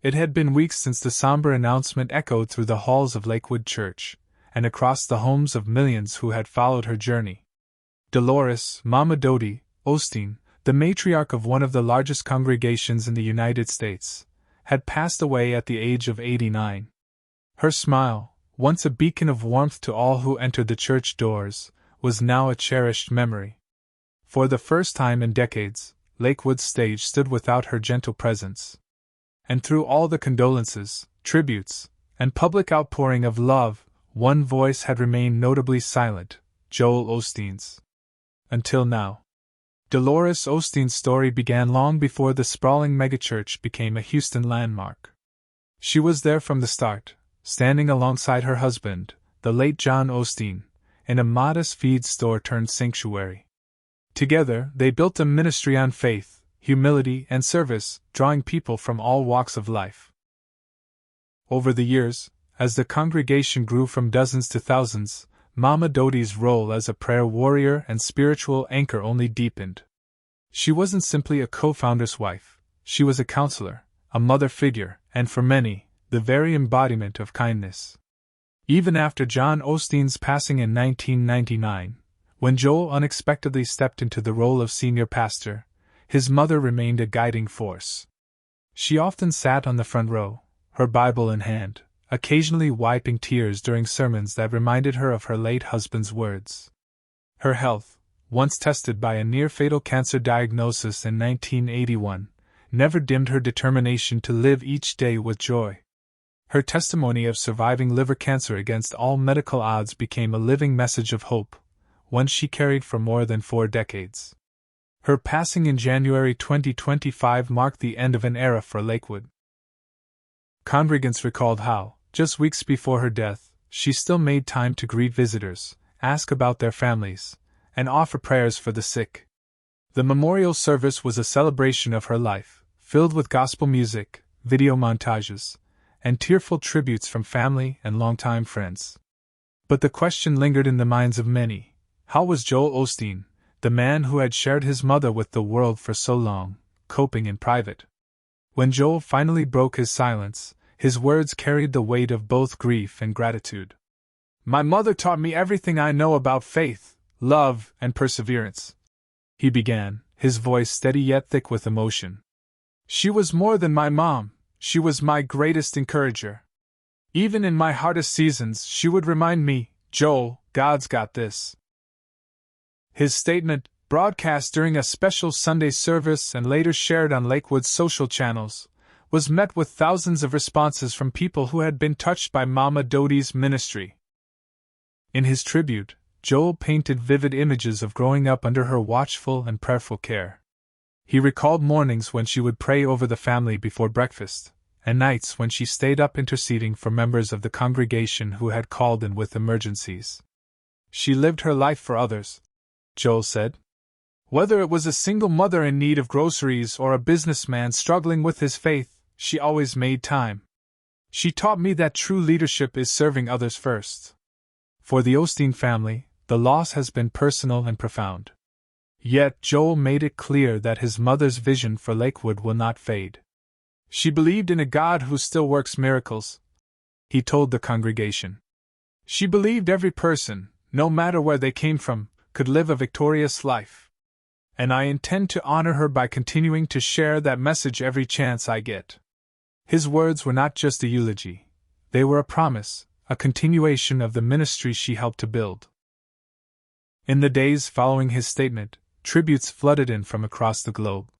It had been weeks since the somber announcement echoed through the halls of Lakewood Church, and across the homes of millions who had followed her journey. Dolores, Mama Dodie Osteen, the matriarch of one of the largest congregations in the United States, had passed away at the age of 89. Her smile, once a beacon of warmth to all who entered the church doors, was now a cherished memory. For the first time in decades, Lakewood's stage stood without her gentle presence. And through all the condolences, tributes, and public outpouring of love, one voice had remained notably silent, Joel Osteen's. Until now. Dolores Osteen's story began long before the sprawling megachurch became a Houston landmark. She was there from the start, standing alongside her husband, the late John Osteen, in a modest feed store turned sanctuary. Together, they built a ministry on faith, humility, and service, drawing people from all walks of life. Over the years, as the congregation grew from dozens to thousands, Mama Dodie's role as a prayer warrior and spiritual anchor only deepened. She wasn't simply a co-founder's wife, she was a counselor, a mother figure, and for many, the very embodiment of kindness. Even after John Osteen's passing in 1999, when Joel unexpectedly stepped into the role of senior pastor, his mother remained a guiding force. She often sat on the front row, her Bible in hand, occasionally wiping tears during sermons that reminded her of her late husband's words. Her health, once tested by a near-fatal cancer diagnosis in 1981, never dimmed her determination to live each day with joy. Her testimony of surviving liver cancer against all medical odds became a living message of hope, one she carried for more than 4 decades. Her passing in January 2025 marked the end of an era for Lakewood. Congregants recalled how, just weeks before her death, she still made time to greet visitors, ask about their families, and offer prayers for the sick. The memorial service was a celebration of her life, filled with gospel music, video montages, and tearful tributes from family and longtime friends. But the question lingered in the minds of many: how was Joel Osteen, the man who had shared his mother with the world for so long, coping in private? When Joel finally broke his silence, his words carried the weight of both grief and gratitude. "My mother taught me everything I know about faith, love, and perseverance," he began, his voice steady yet thick with emotion. "She was more than my mom, she was my greatest encourager. Even in my hardest seasons, she would remind me, 'Joel, God's got this.'" His statement, broadcast during a special Sunday service and later shared on Lakewood's social channels, was met with thousands of responses from people who had been touched by Mama Dodie's ministry. In his tribute, Joel painted vivid images of growing up under her watchful and prayerful care. He recalled mornings when she would pray over the family before breakfast, and nights when she stayed up interceding for members of the congregation who had called in with emergencies. "She lived her life for others," Joel said. "Whether it was a single mother in need of groceries or a businessman struggling with his faith, she always made time. She taught me that true leadership is serving others first." For the Osteen family, the loss has been personal and profound. Yet Joel made it clear that his mother's vision for Lakewood will not fade. "She believed in a God who still works miracles," he told the congregation. "She believed every person, no matter where they came from, could live a victorious life. And I intend to honor her by continuing to share that message every chance I get." His words were not just a eulogy, they were a promise, a continuation of the ministry she helped to build. In the days following his statement, tributes flooded in from across the globe.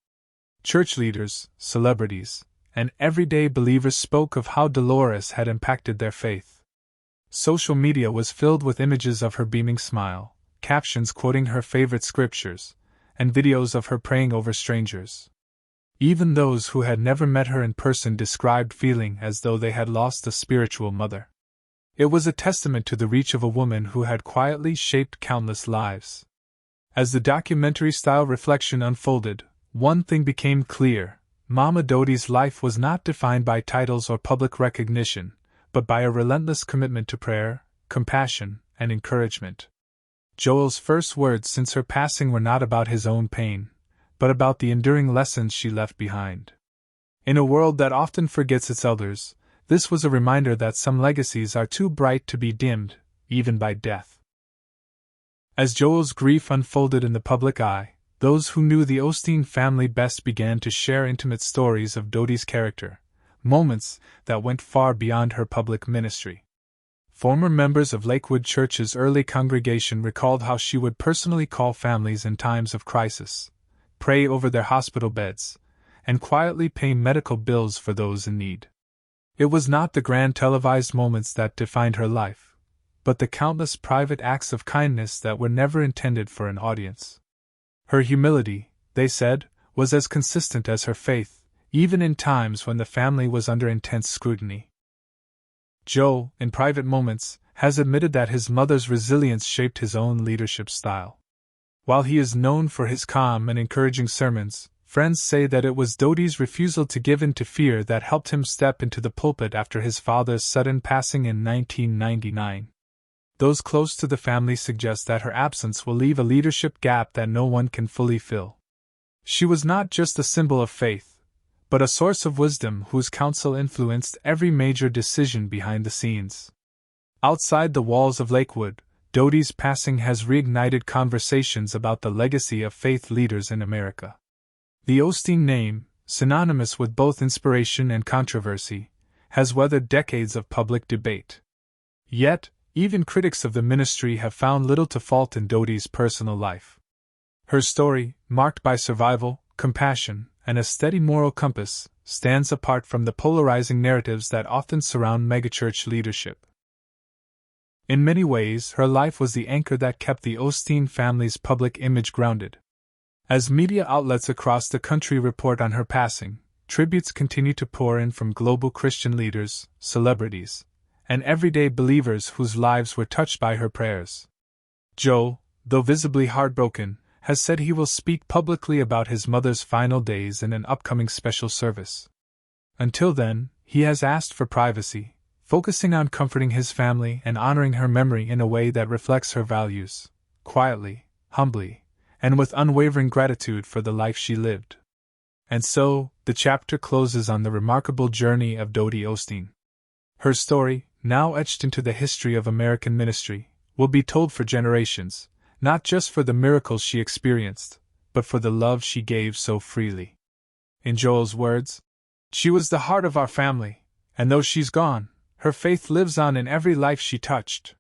Church leaders, celebrities, and everyday believers spoke of how Dolores had impacted their faith. Social media was filled with images of her beaming smile, captions quoting her favorite scriptures, and videos of her praying over strangers. Even those who had never met her in person described feeling as though they had lost a spiritual mother. It was a testament to the reach of a woman who had quietly shaped countless lives. As the documentary-style reflection unfolded, one thing became clear: Mama Dodie's life was not defined by titles or public recognition, but by a relentless commitment to prayer, compassion, and encouragement. Joel's first words since her passing were not about his own pain, but about the enduring lessons she left behind. In a world that often forgets its elders, this was a reminder that some legacies are too bright to be dimmed, even by death. As Joel's grief unfolded in the public eye, those who knew the Osteen family best began to share intimate stories of Dodie's character, moments that went far beyond her public ministry. Former members of Lakewood Church's early congregation recalled how she would personally call families in times of crisis, pray over their hospital beds, and quietly pay medical bills for those in need. It was not the grand televised moments that defined her life, but the countless private acts of kindness that were never intended for an audience. Her humility, they said, was as consistent as her faith, even in times when the family was under intense scrutiny. Joe, in private moments, has admitted that his mother's resilience shaped his own leadership style. While he is known for his calm and encouraging sermons, friends say that it was Dodie's refusal to give in to fear that helped him step into the pulpit after his father's sudden passing in 1999. Those close to the family suggest that her absence will leave a leadership gap that no one can fully fill. She was not just a symbol of faith, but a source of wisdom whose counsel influenced every major decision behind the scenes. Outside the walls of Lakewood, Dodie's passing has reignited conversations about the legacy of faith leaders in America. The Osteen name, synonymous with both inspiration and controversy, has weathered decades of public debate. Yet, even critics of the ministry have found little to fault in Dodie's personal life. Her story, marked by survival, compassion, and a steady moral compass, stands apart from the polarizing narratives that often surround megachurch leadership. In many ways, her life was the anchor that kept the Osteen family's public image grounded. As media outlets across the country report on her passing, tributes continue to pour in from global Christian leaders, celebrities, and everyday believers whose lives were touched by her prayers. Joe, though visibly heartbroken, has said he will speak publicly about his mother's final days in an upcoming special service. Until then, he has asked for privacy, focusing on comforting his family and honoring her memory in a way that reflects her values, quietly, humbly, and with unwavering gratitude for the life she lived. And so, the chapter closes on the remarkable journey of Dodie Osteen. Her story, now etched into the history of American ministry, will be told for generations, not just for the miracles she experienced, but for the love she gave so freely. In Joel's words, "She was the heart of our family, and though she's gone, her faith lives on in every life she touched."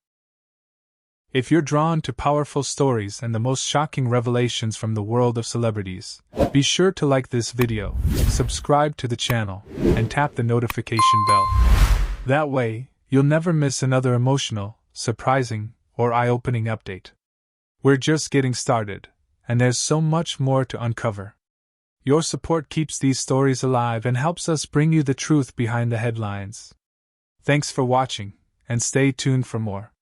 If you're drawn to powerful stories and the most shocking revelations from the world of celebrities, be sure to like this video, subscribe to the channel, and tap the notification bell. That way, you'll never miss another emotional, surprising, or eye-opening update. We're just getting started, and there's so much more to uncover. Your support keeps these stories alive and helps us bring you the truth behind the headlines. Thanks for watching, and stay tuned for more.